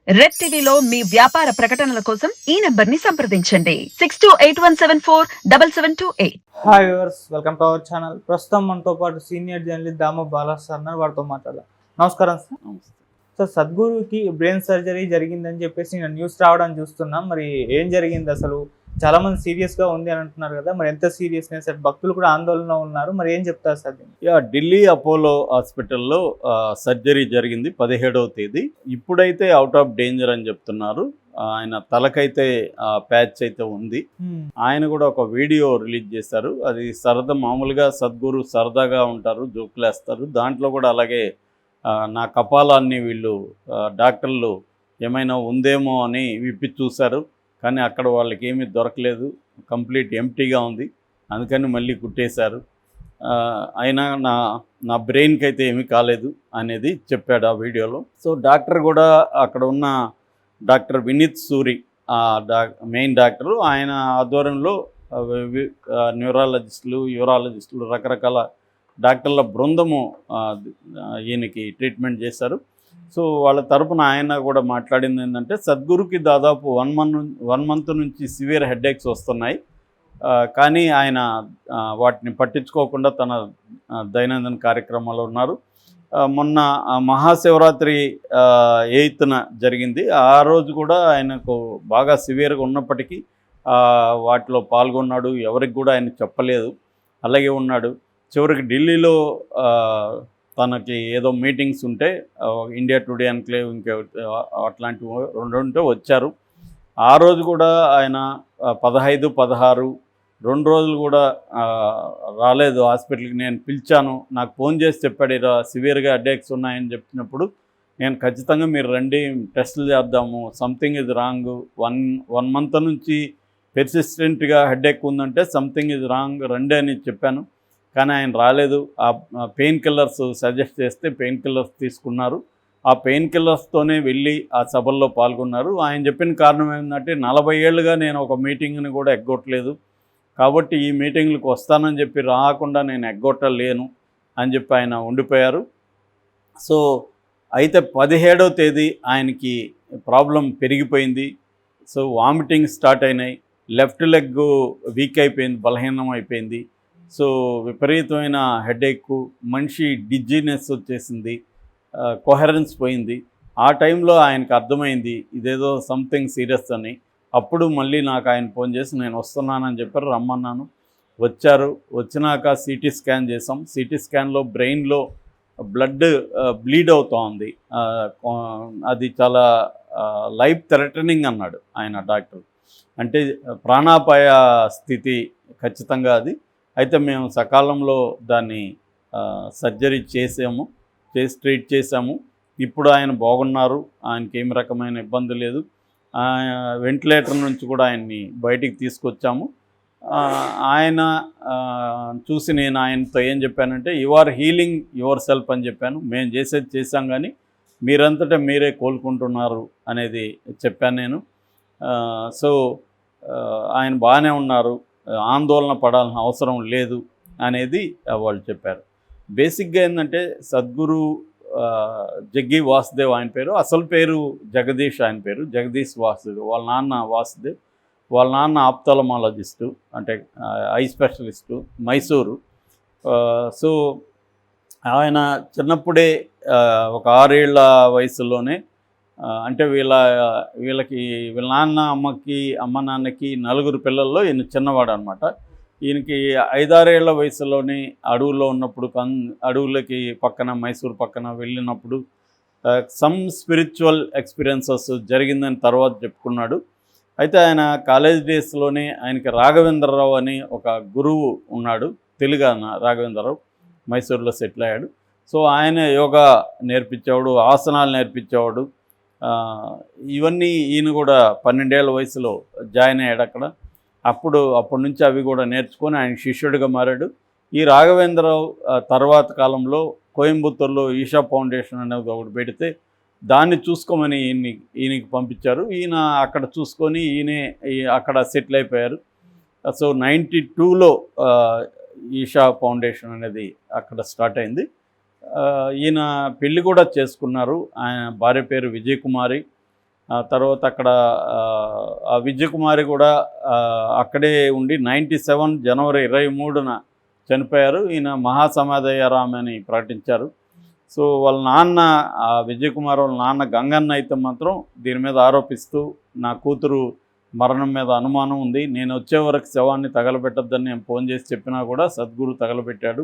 Red టీవీలో మీ వ్యాపార ప్రకటనల కోసం ఈ నంబర్ ని సంప్రదించండి 6281747728. Hi viewers, welcome to our channel. ప్రస్తుతం మనతో పాటు సీనియర్ జర్నలిస్ట్ దామ బాలా సార్ ఉన్నారు. వారితో మాట్లాడాలి. నమస్కారం సార్. సార్, సద్గురుకి బ్రెయిన్ సర్జరీ జరిగిందని చెప్పేసి నేను న్యూస్ రావడం చూస్తున్నాం. మరి ఏం జరిగింది అసలు? చాలా మంది సీరియస్ గా ఉంది అని అంటున్నారు కదా, మరి ఎంత సీరియస్నెస్? భక్తులు కూడా ఆందోళనలో ఉన్నారు. మరి ఏం చెప్తారు సార్? ఢిల్లీ అపోలో హాస్పిటల్లో సర్జరీ జరిగింది 17వ తేదీ. ఇప్పుడైతే అవుట్ ఆఫ్ డేంజర్ అని చెప్తున్నారు. ఆయన తలకైతే ప్యాచ్ అయితే ఉంది. ఆయన కూడా ఒక వీడియో రిలీజ్ చేశారు. అది మామూలుగా సద్గురు సరదాగా ఉంటారు, జోకులేస్తారు. దాంట్లో కూడా అలాగే నా కపాలాన్ని వీళ్ళు డాక్టర్లు ఏమైనా ఉందేమో అని విప్పి చూశారు. కానీ అక్కడ వాళ్ళకి ఏమీ దొరకలేదు, కంప్లీట్ ఎంప్టీగా ఉంది. అందుకని మళ్ళీ కుట్టేశారు. అయినా నా బ్రెయిన్కి అయితే ఏమీ కాలేదు అనేది చెప్పాడు ఆ వీడియోలో. సో డాక్టర్ కూడా అక్కడ ఉన్న doctor Vineet Suri main doctor, ఆయన ఆధ్వర్యంలో న్యూరాలజిస్టులు, యూరాలజిస్టులు, రకరకాల డాక్టర్ల బృందము ఈయనకి ట్రీట్మెంట్ చేశారు. సో వాళ్ళ తరపున ఆయన కూడా మాట్లాడింది ఏంటంటే, సద్గురుకి దాదాపు 1 మంత్ నుంచి సివియర్ హెడేక్స్ వస్తున్నాయి. కానీ ఆయన వాటిని పట్టించుకోకుండా తన దైనందిన కార్యక్రమాలు ఉన్నారు. మొన్న మహాశివరాత్రి 8న జరిగింది. ఆ రోజు కూడా ఆయనకు బాగా సివియర్గా ఉన్నప్పటికీ వాటిలో పాల్గొన్నాడు. ఎవరికి కూడా ఆయన చెప్పలేదు, అలాగే ఉన్నాడు. చివరికి ఢిల్లీలో తనకి ఏదో మీటింగ్స్ ఉంటే ఇండియా టుడే ఎన్క్లేవ్ అట్లాంటివి 2 ఉంటే వచ్చారు. ఆ రోజు కూడా ఆయన 15, 16 2 రోజులు కూడా రాలేదు హాస్పిటల్కి. నేను పిలిచాను, నాకు ఫోన్ చేసి చెప్పాడు ఇలా సివియర్గా హెడేక్స్ ఉన్నాయని చెప్పినప్పుడు, నేను ఖచ్చితంగా మీరు రండి, టెస్టులు చేద్దాము, సంథింగ్ ఇస్ రాంగ్. 1 మంత్ నుంచి పెర్సిస్టెంట్గా హెడేక్ ఉందంటే సంథింగ్ ఇస్ రాంగ్, రండి అని చెప్పాను. కానీ ఆయన రాలేదు. ఆ పెయిన్ కిల్లర్స్ సజెస్ట్ చేస్తే పెయిన్ కిల్లర్స్ తీసుకున్నారు. ఆ పెయిన్ కిల్లర్స్తోనే వెళ్ళి ఆ సభల్లో పాల్గొన్నారు. ఆయన చెప్పిన కారణం ఏంటంటే, 40 ఏళ్ళుగా నేను ఒక మీటింగ్ని కూడా ఎగ్గొట్టలేదు, కాబట్టి ఈ మీటింగ్లకు వస్తానని చెప్పి రాకుండా నేను ఎగ్గొట్టలేను అని చెప్పి ఆయన ఉండిపోయారు. సో అయితే 17వ తేదీ ఆయనకి ప్రాబ్లం పెరిగిపోయింది. సో వామిటింగ్ స్టార్ట్ అయినాయి, లెఫ్ట్ లెగ్ వీక్ అయిపోయింది, బలహీనం అయిపోయింది. సో విపరీతమైన హెడేక్, మనిషి డిజ్జీనెస్ వచ్చేసింది, కొహరెన్స్ పోయింది. ఆ టైంలో ఆయనకు అర్థమైంది ఇదేదో సంథింగ్ సీరియస్ అని. అప్పుడు మళ్ళీ నాకు ఆయన ఫోన్ చేసి నేను వస్తున్నానని చెప్పారు, రమ్మన్నాను. వచ్చారు. వచ్చినాక సిటీ స్కాన్ చేసాం. సిటీ స్కాన్లో బ్రెయిన్లో బ్లడ్ బ్లీడ్ అవుతూ ఉంది. అది చాలా లైఫ్ థ్రెటనింగ్ అన్నాడు ఆయన డాక్టర్. అంటే ప్రాణాపాయ స్థితి ఖచ్చితంగా అది. అయితే మేము సకాలంలో దాన్ని సర్జరీ చేసి ట్రీట్ చేసాము. ఇప్పుడు ఆయన బాగున్నారు, ఆయనకి ఏమి రకమైన ఇబ్బంది లేదు. వెంటిలేటర్ నుంచి కూడా ఆయన్ని బయటికి తీసుకొచ్చాము. ఆయన చూసి నేను ఆయనతో ఏం చెప్పానంటే, you are healing your yourself చెప్పాను. మేము చేసేది చేశాం, కానీ మీరంతటా మీరే కోలుకుంటున్నారు అనేది చెప్పాను నేను. సో ఆయన బాగానే ఉన్నారు, ఆందోళన పడాల్సిన అవసరం లేదు అనేది వాళ్ళు చెప్పారు. బేసిక్గా ఏంటంటే, సద్గురు జగ్గి వాసుదేవ్ ఆయన పేరు, అసలు పేరు జగదీష్, ఆయన పేరు జగదీష్ వాసుదేవ్. వాళ్ళ నాన్న వాసుదేవ్, వాళ్ళ నాన్న ఆప్థాల్మాలజిస్టు, అంటే ఐ స్పెషలిస్టు, మైసూరు. సో ఆయన చిన్నప్పుడే ఒక 6 ఏళ్ల వయసులోనే, అంటే వీళ్ళకి వీళ్ళ అమ్మ నాన్నకి 4 పిల్లల్లో ఈయన చిన్నవాడు అనమాట. ఈయనకి 5-6 ఏళ్ల వయసులోనే అడవుల్లో ఉన్నప్పుడు, అడవులకి పక్కన మైసూరు పక్కన వెళ్ళినప్పుడు సమ్ స్పిరిచువల్ ఎక్స్పీరియన్సెస్ జరిగిందని తర్వాత చెప్పుకున్నాడు. అయితే ఆయన కాలేజ్ డేస్లోనే ఆయనకి రాఘవేంద్రరావు అని ఒక గురువు ఉన్నాడు, తెలుగు రాఘవేంద్రరావు, మైసూరులో సెటిల్ అయ్యాడు. సో ఆయన యోగా నేర్పించేవాడు, ఆసనాలు నేర్పించేవాడు. ఇవన్నీ ఈయన కూడా 12 ఏళ్ల వయసులో జాయిన్ అయ్యాడు అక్కడ. అప్పటి నుంచి అవి కూడా నేర్చుకొని ఆయన శిష్యుడిగా మారాడు. ఈ రాఘవేంద్రరావు తర్వాత కాలంలో కోయంబత్తూరులో ఈషా ఫౌండేషన్ అనేది ఒకటి పెడితే దాన్ని చూసుకోమని ఈయనకి పంపించారు. ఈయన అక్కడ చూసుకొని అక్కడ సెటిల్ అయిపోయారు. సో 92లో ఈషా ఫౌండేషన్ అనేది అక్కడ స్టార్ట్ అయింది. ఈయన పెళ్ళి కూడా చేసుకున్నారు. ఆయన భార్య పేరు విజయకుమారి. తర్వాత అక్కడ ఆ విజయకుమారి కూడా అక్కడే ఉండి 97 జనవరి 23న చనిపోయారు. ఈయన మహాసమాధయ్యారామ్ అని ప్రకటించారు. సో వాళ్ళ నాన్న విజయకుమార్ వాళ్ళ నాన్న గంగన్న అయితే మాత్రం దీని మీద ఆరోపిస్తూ నా కూతురు మరణం మీద అనుమానం ఉంది, నేను వచ్చే వరకు శవాన్ని తగలబెట్టద్దని నేను ఫోన్ చేసి చెప్పినా కూడా సద్గురు తగలబెట్టాడు,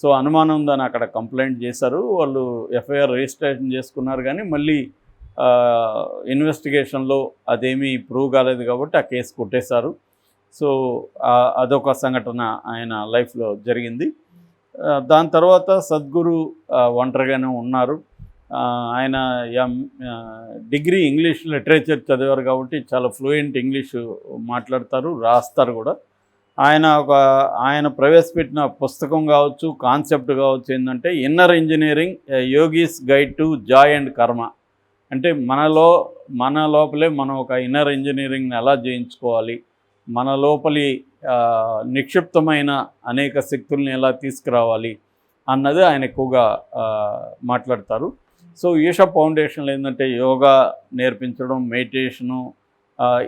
సో అనుమానం ఉందని అక్కడ కంప్లైంట్ చేశారు. వాళ్ళు ఎఫ్ఐఆర్ రిజిస్ట్రేషన్ చేసుకున్నారు, కానీ మళ్ళీ ఇన్వెస్టిగేషన్లో అదేమీ ప్రూవ్ కాలేదు కాబట్టి ఆ కేసు కొట్టేశారు. సో అదొక సంఘటన ఆయన లైఫ్లో జరిగింది. దాని తర్వాత సద్గురు ఒంటరిగానే ఉన్నారు. ఆయన డిగ్రీ ఇంగ్లీష్ లిటరేచర్ చదివారు కాబట్టి చాలా ఫ్లూయెంట్ ఇంగ్లీషు మాట్లాడతారు, రాస్తారు కూడా. ఆయన ప్రవేశపెట్టిన పుస్తకం కావచ్చు, కాన్సెప్ట్ కావచ్చు ఏంటంటే inner engineering yogis guide to Joy and కర్మ. అంటే మన లోపలే మనం ఒక ఇన్నర్ ఇంజనీరింగ్ని ఎలా జయించుకోవాలి, మన లోపలి నిక్షిప్తమైన అనేక శక్తుల్ని ఎలా తీసుకురావాలి అన్నది ఆయన ఎక్కువగా మాట్లాడతారు. సో ఈషా ఫౌండేషన్లో ఏంటంటే యోగా నేర్పించడం, మెడిటేషను,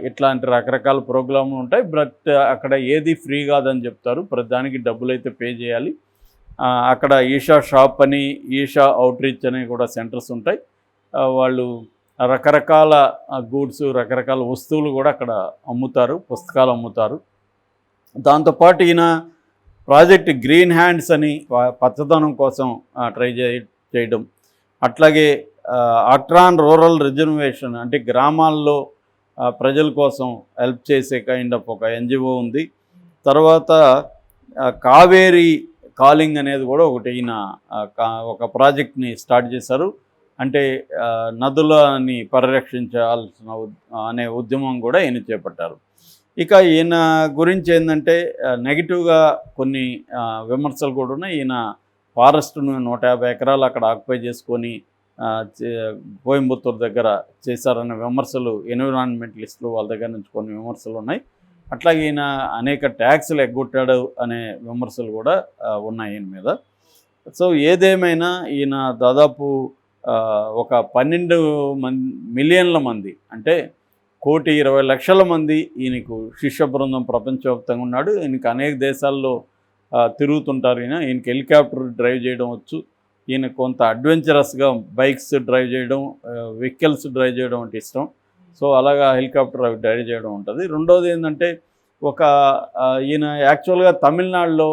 ఇట్లాంటి రకరకాల ప్రోగ్రాంలు ఉంటాయి. బట్ అక్కడ ఏది ఫ్రీ కాదని చెప్తారు, ప్రతిదానికి డబ్బులు అయితే పే చేయాలి. అక్కడ ఈషా షాప్ అని, ఈషా అవుట్రీచ్ అని కూడా సెంటర్స్ ఉంటాయి. వాళ్ళు రకరకాల గూడ్స్, రకరకాల వస్తువులు కూడా అక్కడ అమ్ముతారు, పుస్తకాలు అమ్ముతారు. దాంతోపాటు ఈయన ప్రాజెక్ట్ గ్రీన్ హ్యాండ్స్ అని పచ్చదనం కోసం ట్రై చేయడం, అట్లాగే అట్రాన్ రూరల్ రిజర్వేషన్ అంటే గ్రామాల్లో ప్రజల కోసం హెల్ప్ చేసే కైండ్ ఆఫ్ ఒక ఎన్జిఓ ఉంది. తర్వాత కావేరీ కాలింగ్ అనేది కూడా ఒకటి ఈయన ఒక ప్రాజెక్ట్ని స్టార్ట్ చేశారు. అంటే నదులని పరిరక్షించాల్సిన అనే ఉద్యమం కూడా ఈయన చేపట్టారు. ఇక ఈయన గురించి ఏంటంటే నెగిటివ్గా కొన్ని విమర్శలు కూడా ఉన్నాయి. ఈయన ఫారెస్ట్ను 150 ఎకరాలు అక్కడ ఆక్యుపై చేసుకొని కోయంబత్తూరు దగ్గర చేశారనే విమర్శలు ఎన్విరాన్మెంటలిస్టులు వాళ్ళ దగ్గర నుంచి కొన్ని విమర్శలు ఉన్నాయి. అట్లాగే ఈయన అనేక ట్యాక్సులు ఎగ్గొట్టాడు అనే విమర్శలు కూడా ఉన్నాయి ఈయన మీద. సో ఏదేమైనా ఈయన దాదాపు ఒక 12 మిలియన్ల మంది అంటే 1,20,00,000 మంది ఈయనకు శిష్య బృందం ప్రపంచవ్యాప్తంగా ఉన్నాడు. ఈయనకి అనేక దేశాల్లో తిరుగుతుంటారు. ఈయనకి హెలికాప్టర్ డ్రైవ్ చేయడం వచ్చు, ఈయన కొంత అడ్వెంచరస్గా బైక్స్ డ్రైవ్ చేయడం, వెహికల్స్ డ్రైవ్ చేయడం అంటే ఇష్టం. సో అలాగా హెలికాప్టర్ డ్రైవ్ చేయడం ఉంటుంది. రెండోది ఏంటంటే ఈయన యాక్చువల్గా తమిళనాడులో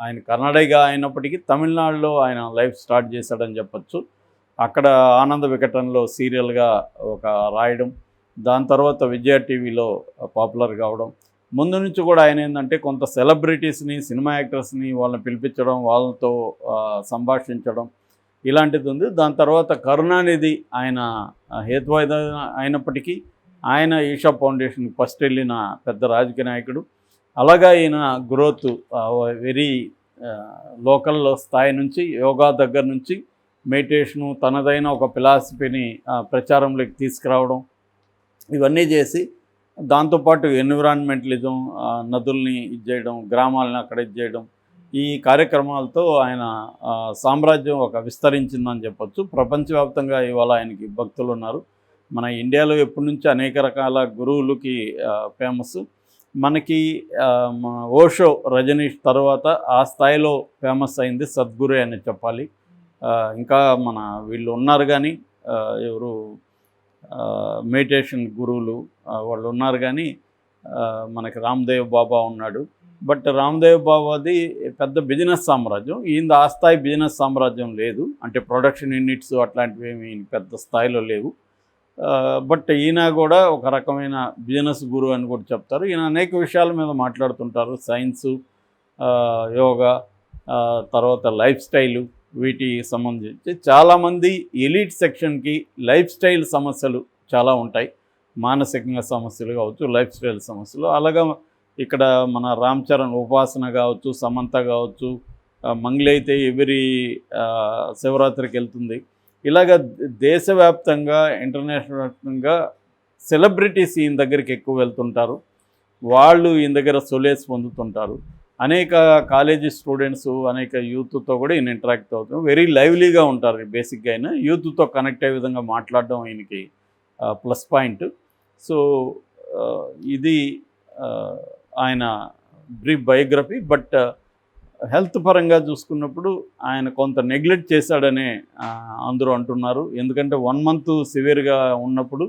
ఆయన కర్ణాటక అయినప్పటికీ తమిళనాడులో ఆయన లైఫ్ స్టార్ట్ చేశాడని చెప్పచ్చు. అక్కడ ఆనంద వికటంలో సీరియల్గా రాయడం, దాని తర్వాత విజయ టీవీలో పాపులర్ కావడం. ముందు నుంచి కూడా ఆయన ఏంటంటే కొంత సెలబ్రిటీస్ని, సినిమా యాక్టర్స్ని వాళ్ళని పిలిపించడం, వాళ్ళతో సంభాషించడం ఇలాంటిది ఉంది. దాని తర్వాత కరుణానిధి ఆయన హేతువాద అయినప్పటికీ ఆయన ఈషా ఫౌండేషన్కి ఫస్ట్ వెళ్ళిన పెద్ద రాజకీయ నాయకుడు. అలాగా ఈయన గ్రోత్ వెరీ లోకల్ స్థాయి నుంచి, యోగా దగ్గర నుంచి మెడిటేషను, తనదైన ఒక ఫిలాసఫీని ప్రచారంలోకి తీసుకురావడం, ఇవన్నీ చేసి దాంతోపాటు ఎన్విరాన్మెంటలిజం, నదుల్ని చేయడం, గ్రామాలని అక్కడ చేయడం, ఈ కార్యక్రమాలతో ఆయన సామ్రాజ్యం విస్తరించిందని చెప్పచ్చు. ప్రపంచవ్యాప్తంగా ఇవాళ ఆయనకి భక్తులు ఉన్నారు. మన ఇండియాలో ఎప్పటి నుంచి అనేక రకాల గురువులకి ఫేమస్. మనకి ఓషో, రజనీష్ తర్వాత ఆ స్థాయిలో ఫేమస్ అయింది సద్గురు అని చెప్పాలి. ఇంకా మన వీళ్ళు ఉన్నారు కానీ ఎవరు మెడిటేషన్ గురువులు వాళ్ళు ఉన్నారు, కానీ మనకి రామ్దేవ్ బాబా ఉన్నాడు. బట్ రామ్దేవ్ బాబాది పెద్ద బిజినెస్ సామ్రాజ్యం, ఈయన ఆ స్థాయి బిజినెస్ సామ్రాజ్యం లేదు. అంటే ప్రొడక్షన్ యూనిట్స్ అట్లాంటివి ఏమి పెద్ద స్థాయిలో లేవు. బట్ ఈయన కూడా ఒక రకమైన బిజినెస్ గురువు అని కూడా చెప్తారు. ఈయన అనేక విషయాల మీద మాట్లాడుతుంటారు, సైన్సు, యోగా, తర్వాత లైఫ్ స్టైలు, వీటికి సంబంధించి చాలామంది ఎలీట్ సెక్షన్కి లైఫ్ స్టైల్ సమస్యలు చాలా ఉంటాయి. మానసికంగా సమస్యలు కావచ్చు, లైఫ్ స్టైల్ సమస్యలు. అలాగా ఇక్కడ మన రామ్ చరణ్ ఉపాసన కావచ్చు, సమంత కావచ్చు, మంగ్లీ అయితే ఎవరి శివరాత్రికి వెళ్తుంది. ఇలాగ దేశవ్యాప్తంగా, ఇంటర్నేషనల్గా సెలబ్రిటీస్ ఈయన దగ్గరికి ఎక్కువ వెళ్తుంటారు. వాళ్ళు ఈయన దగ్గర సొలేస్ పొందుతుంటారు. అనేక కాలేజీ స్టూడెంట్స్ అనేక యూత్తో కూడా ఈయన ఇంటరాక్ట్ అవుతాం. వెరీ లైవ్లీగా ఉంటారు బేసిక్గా. ఆయన యూత్తో కనెక్ట్ అయ్యే విధంగా మాట్లాడడం ఈయనకి ప్లస్ పాయింట్. సో ఇది ఆయన బ్రీఫ్ బయోగ్రఫీ. బట్ హెల్త్ పరంగా చూసుకున్నప్పుడు ఆయన కొంత నెగ్లెక్ట్ చేశాడనే అందరూ అంటున్నారు. ఎందుకంటే 1 month సివియర్గా ఉన్నప్పుడు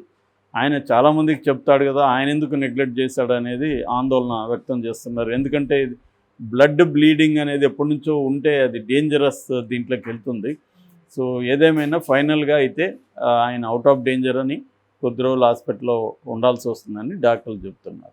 ఆయన చాలామందికి చెప్తాడు కదా, ఆయన ఎందుకు నెగ్లెక్ట్ చేశాడు అనేది ఆందోళన వ్యక్తం చేస్తున్నారు. ఎందుకంటే బ్లడ్ బ్లీడింగ్ అనేది ఎప్పటి నుంచో ఉంటే అది డేంజరస్ దీంట్లోకి వెళ్తుంది. సో ఏదేమైనా ఫైనల్గా అయితే ఆయన అవుట్ ఆఫ్ డేంజర్ అని కొద్ది రోజులు హాస్పిటల్లో ఉండాల్సి వస్తుందని డాక్టర్లు చెప్తున్నారు.